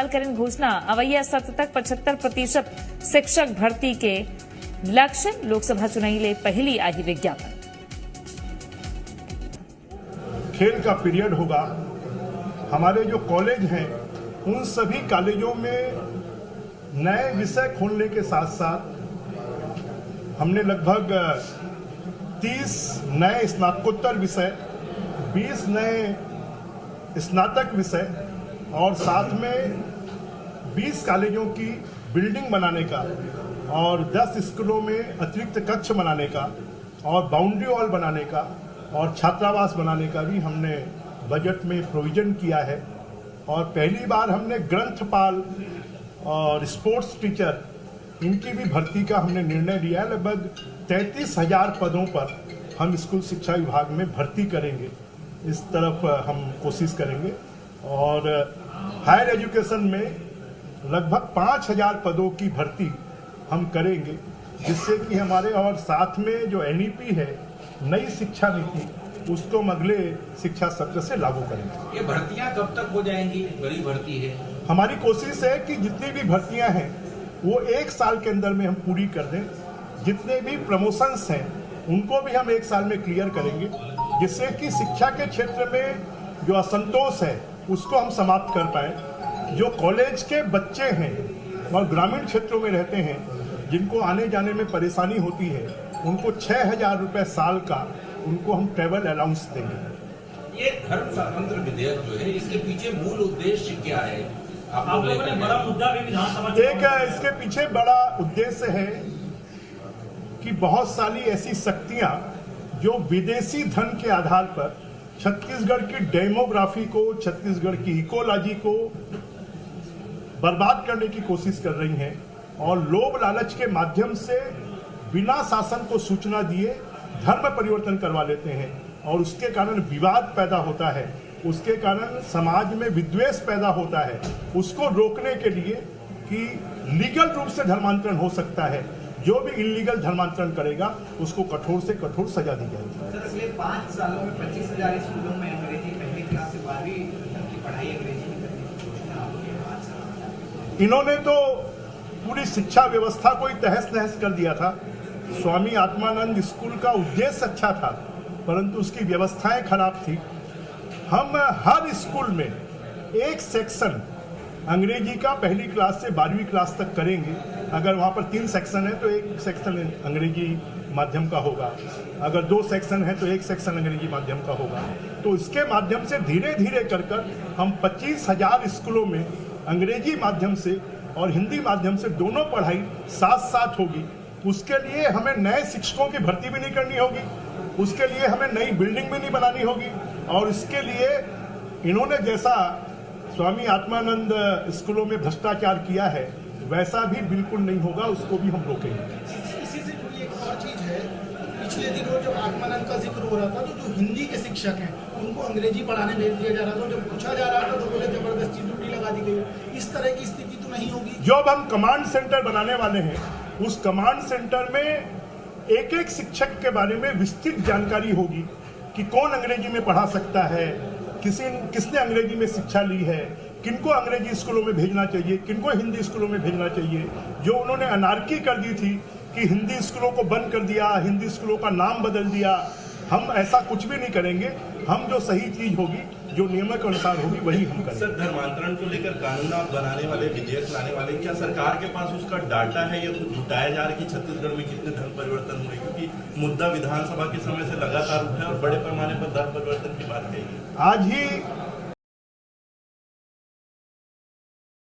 करें घोषणा, अवैया सत्र तक 75% शिक्षक भर्ती के लक्ष्य। लोकसभा चुनाव ले पहली आई विज्ञापन। खेल का पीरियड होगा। हमारे जो कॉलेज हैं उन सभी कॉलेजों में नए विषय खोलने के साथ साथ हमने लगभग 30 नए स्नातकोत्तर विषय, 20 नए स्नातक विषय और साथ में 20 कॉलेजों की बिल्डिंग बनाने का और 10 स्कूलों में अतिरिक्त कक्ष बनाने का और बाउंड्री वॉल बनाने का और छात्रावास बनाने का भी हमने बजट में प्रोविजन किया है। और पहली बार हमने ग्रंथपाल और स्पोर्ट्स टीचर इनकी भी भर्ती का हमने निर्णय लिया है। लगभग 33,000 पदों पर हम स्कूल शिक्षा विभाग में भर्ती करेंगे, इस तरफ हम कोशिश करेंगे। और हायर एजुकेशन में लगभग 5,000 पदों की भर्ती हम करेंगे, जिससे कि हमारे और साथ में जो NEP है नई शिक्षा नीति, उसको हम अगले शिक्षा सत्र से लागू करेंगे। ये भर्तियां कब तक हो जाएंगी? बड़ी भर्ती है। हमारी कोशिश है कि जितनी भी भर्तियां हैं वो 1 साल के अंदर में हम पूरी कर दें। जितने भी प्रमोशंस हैं उनको भी हम 1 साल में क्लियर करेंगे, जिससे कि शिक्षा के क्षेत्र में जो असंतोष है उसको हम समाप्त कर पाए। जो कॉलेज के बच्चे हैं और ग्रामीण क्षेत्रों में रहते हैं, जिनको आने जाने में परेशानी होती है, उनको 6,000 रुपये साल का उनको हम ट्रेवल अलाउंस देंगे। ये धर्म स्वातंत्र विधेयक जो है, इसके पीछे मूल उद्देश्य क्या है? आप लोगों ने बड़ा मुद्दा भी विधानसभा एक इसके पीछे बड़ा उद्देश्य है कि बहुत सारी ऐसी शक्तियां जो विदेशी धन के आधार पर छत्तीसगढ़ की डेमोग्राफी को, छत्तीसगढ़ की इकोलॉजी को बर्बाद करने की कोशिश कर रही हैं और लोभ लालच के माध्यम से बिना शासन को सूचना दिए धर्म परिवर्तन करवा लेते हैं और उसके कारण विवाद पैदा होता है, उसके कारण समाज में विद्वेष पैदा होता है। उसको रोकने के लिए कि लीगल रूप से धर्मांतरण हो सकता है, जो भी इलीगल धर्मांतरण करेगा उसको कठोर से कठोर सजा दी जाएगी। सर, अगले 5 सालों में 25,000 स्कूलों में अंग्रेजी पहली क्लास से 12वीं तक की पढ़ाई अंग्रेजी में करने की घोषणा आपके 5 साल। इन्होंने तो पूरी शिक्षा व्यवस्था को ही तहस नहस कर दिया था। स्वामी आत्मानंद स्कूल का उद्देश्य अच्छा था, परंतु उसकी व्यवस्थाएं खराब थी। हम हर स्कूल में एक सेक्शन अंग्रेजी का पहली क्लास से 12वीं क्लास तक करेंगे। अगर वहाँ पर 3 सेक्शन है तो एक सेक्शन अंग्रेजी माध्यम का होगा, अगर 2 सेक्शन है तो एक सेक्शन अंग्रेजी माध्यम का होगा। तो इसके माध्यम से धीरे धीरे कर हम 25,000 स्कूलों में अंग्रेजी माध्यम से और हिंदी माध्यम से दोनों पढ़ाई साथ साथ होगी। उसके लिए हमें नए शिक्षकों की भर्ती भी नहीं करनी होगी, उसके लिए हमें नई बिल्डिंग भी नहीं बनानी होगी। और इसके लिए इन्होंने जैसा स्वामी आत्मानंद स्कूलों में भ्रष्टाचार किया है वैसा भी बिल्कुल नहीं होगा, उसको भी हम रोकेंगे। इसी से जुड़ी एक और चीज है, पिछले दिनों जब आत्मानंद का जिक्र हो रहा था तो जो हिंदी के शिक्षक हैं उनको अंग्रेजी पढ़ाने भेज दिया जा रहा था। जब पूछा जा रहा था तो बोले जबरदस्ती ड्यूटी लगा दी गई। इस तरह की स्थिति तो नहीं होगी। जो अब हम कमांड सेंटर बनाने वाले हैं, उस कमांड सेंटर में एक एक शिक्षक के बारे में विस्तृत जानकारी होगी कि कौन अंग्रेजी में पढ़ा सकता है, किसने अंग्रेजी में शिक्षा ली है, किनको अंग्रेजी स्कूलों में भेजना चाहिए, किनको हिंदी स्कूलों में भेजना चाहिए। जो उन्होंने अनारकी कर दी थी कि हिंदी स्कूलों को बंद कर दिया, हिंदी स्कूलों का नाम बदल दिया, हम ऐसा कुछ भी नहीं करेंगे। हम जो सही चीज होगी, जो नियमों के अनुसार होगी, वही हम करेंगे। सर, धर्मांतरण को लेकर कानून आप बनाने वाले, विधेयक लाने वाले, क्या सरकार के पास उसका डाटा है या कुछ जुटाया जा रहा है कि छत्तीसगढ़ में कितने धर्म परिवर्तन हुए? क्योंकि मुद्दा विधानसभा के समय से लगातार उठा है और बड़े पैमाने पर धर्म परिवर्तन की बात कही है। आज ही